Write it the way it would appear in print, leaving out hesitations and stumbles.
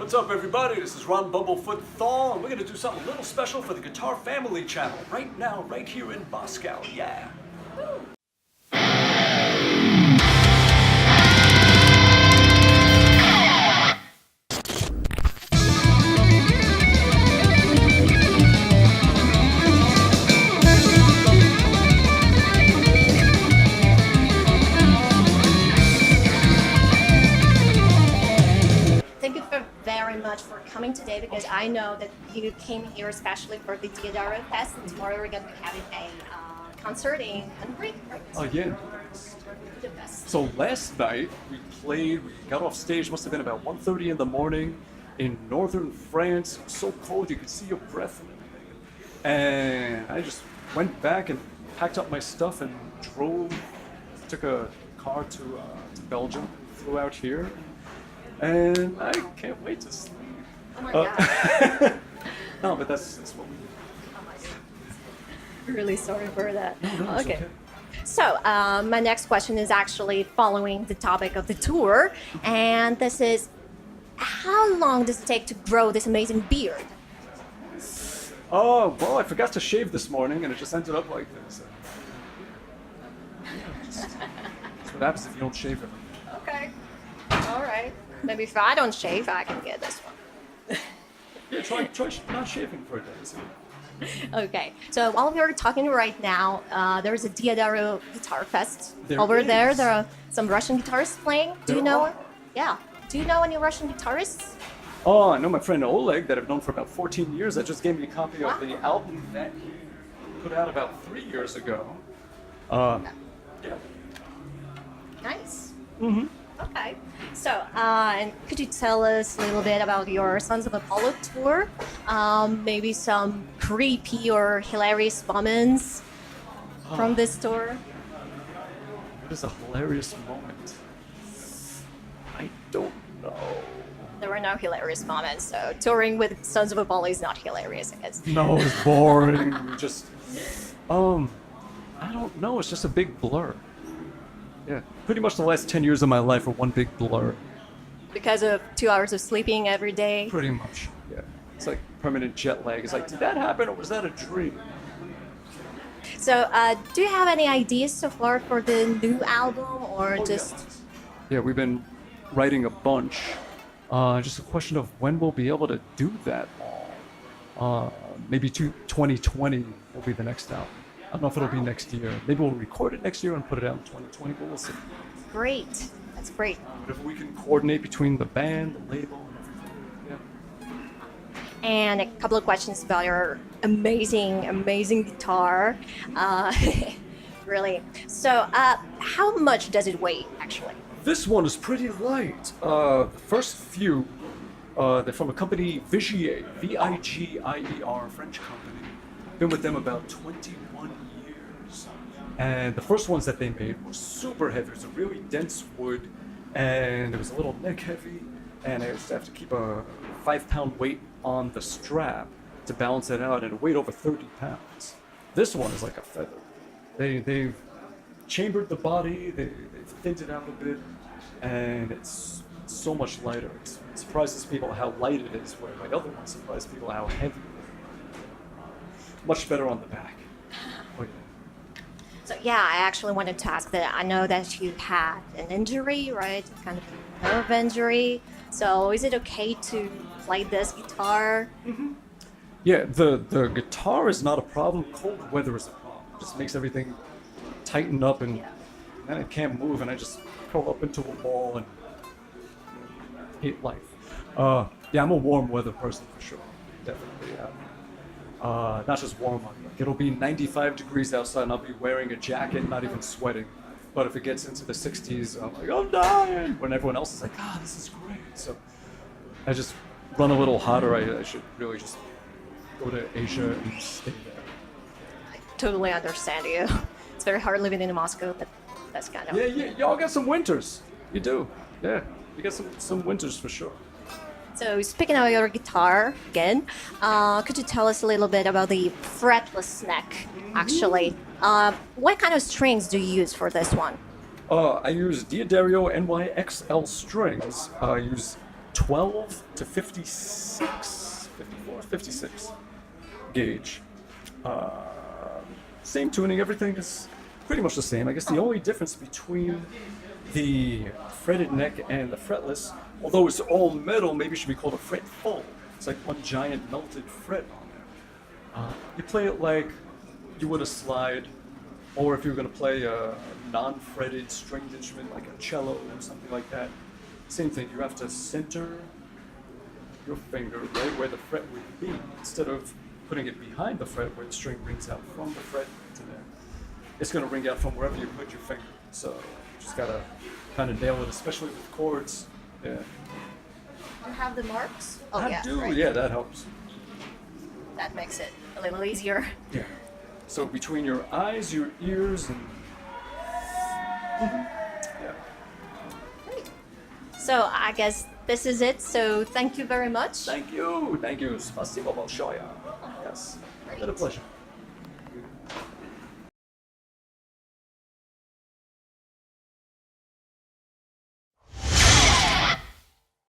What's up, everybody? This is Bumblefoot Thal, and we're gonna do something a little special for the Guitar Family channel right now, right here in Moscow. Yeah. Thank you very much for coming today because I know that you came here especially for the Diadora Fest, and tomorrow we're going to be having a concert in Hungary. Right? Oh, yeah. Budapest. So last night we got off stage, must have been about 1:30 in the morning in northern France. It was so cold you could see your breath. And I just went back and packed up my stuff and took a car to Belgium, flew out here. And I can't wait to sleep. Oh my God. No, but that's what we do. Oh my God. Really sorry for that. No, it's okay. So my next question is actually following the topic of the tour, and this is, how long does it take to grow this amazing beard? Oh, well, I forgot to shave this morning and it just ended up like this. That's what happens if you don't shave it. Okay. All right. Maybe if I don't shave, I can get this one. Yeah, try not shaving for a day. Okay. So while we're talking right now, there's a Diadora Guitar Fest There over is. there. There are some Russian guitarists playing. Do you There know? are. Yeah. Do you know any Russian guitarists? Oh, I know my friend Oleg that I've known for about 14 years. That just gave me a copy of the album that he put out about 3 years ago. Yeah. Nice. Mm-hmm. Okay. So, and could you tell us a little bit about your Sons of Apollo tour? Maybe some creepy or hilarious moments from this tour? What is a hilarious moment? I don't know. There were no hilarious moments, so touring with Sons of Apollo is not hilarious, I guess. No, it's boring. Just, I don't know. It's just a big blur. Yeah, pretty much the last 10 years of my life are one big blur. Because of 2 hours of sleeping every day? Pretty much, yeah. It's like permanent jet lag. It's like, did that happen or was that a dream? So, do you have any ideas so far for the new album, or just... Yeah, we've been writing a bunch. Just a question of when we'll be able to do that all. Maybe 2020 will be the next album. I don't know if it'll be next year. Maybe we'll record it next year and put it out in 2020, but we'll see. Great. That's great. But if we can coordinate between the band, the label, and everything, yeah. And a couple of questions about your amazing guitar. Really. So, how much does it weigh, actually? This one is pretty light. The first few, they're from a company, Vigier, Vigier, French company. Been with them about 21 years. And the first ones that they made were super heavy. It was a really dense wood, and it was a little neck heavy, and I used to have to keep a 5-pound weight on the strap to balance it out, and it weighed over 30 pounds. This one is like a feather. They've chambered the body, they've thinned it out a bit, and it's so much lighter. It surprises people how light it is, where my other ones surprise people how heavy it is. Much better on the back. Oh, yeah. So, yeah, I actually wanted to ask that. I know that you had an injury, right? Kind of a nerve injury. So, is it okay to play this guitar? Mm-hmm. Yeah, the guitar is not a problem. Cold weather is a problem. It just makes everything tighten up, and then I can't move, and I just curl up into a ball and hate life. Yeah, I'm a warm weather person for sure. Definitely, yeah. Not just warm, like it'll be 95 degrees outside and I'll be wearing a jacket, not even sweating. But if it gets into the 60s, I'm like, I'm dying! When everyone else is like, this is great. So I just run a little hotter. I should really just go to Asia and stay there. I totally understand you. It's very hard living in Moscow, but that's kind of... Yeah, y'all got some winters. You do. Yeah, you got some winters for sure. So speaking of your guitar again, could you tell us a little bit about the fretless neck, actually? What kind of strings do you use for this one? I use Diodora NYXL strings. I use 12 to 56, 54, 56 gauge. Same tuning, everything is pretty much the same. I guess the only difference between the fretted neck and the fretless, although it's all metal, maybe it should be called a fret full. It's like one giant melted fret on there. You play it like you would a slide, or if you were going to play a non-fretted stringed instrument like a cello or something like that. Same thing, you have to center your finger right where the fret would be, instead of putting it behind the fret where the string rings out from the fret to there. It's going to ring out from wherever you put your finger. So you just got to kind of nail it, especially with chords. Yeah. You have the marks? Oh, I yeah. do, Right. yeah, that helps. That makes it a little easier. Yeah. So between your eyes, your ears, and yeah. Great. So I guess this is it. So thank you very much. Thank you. Thank you. Спасибо большое. Yes. It's been a pleasure.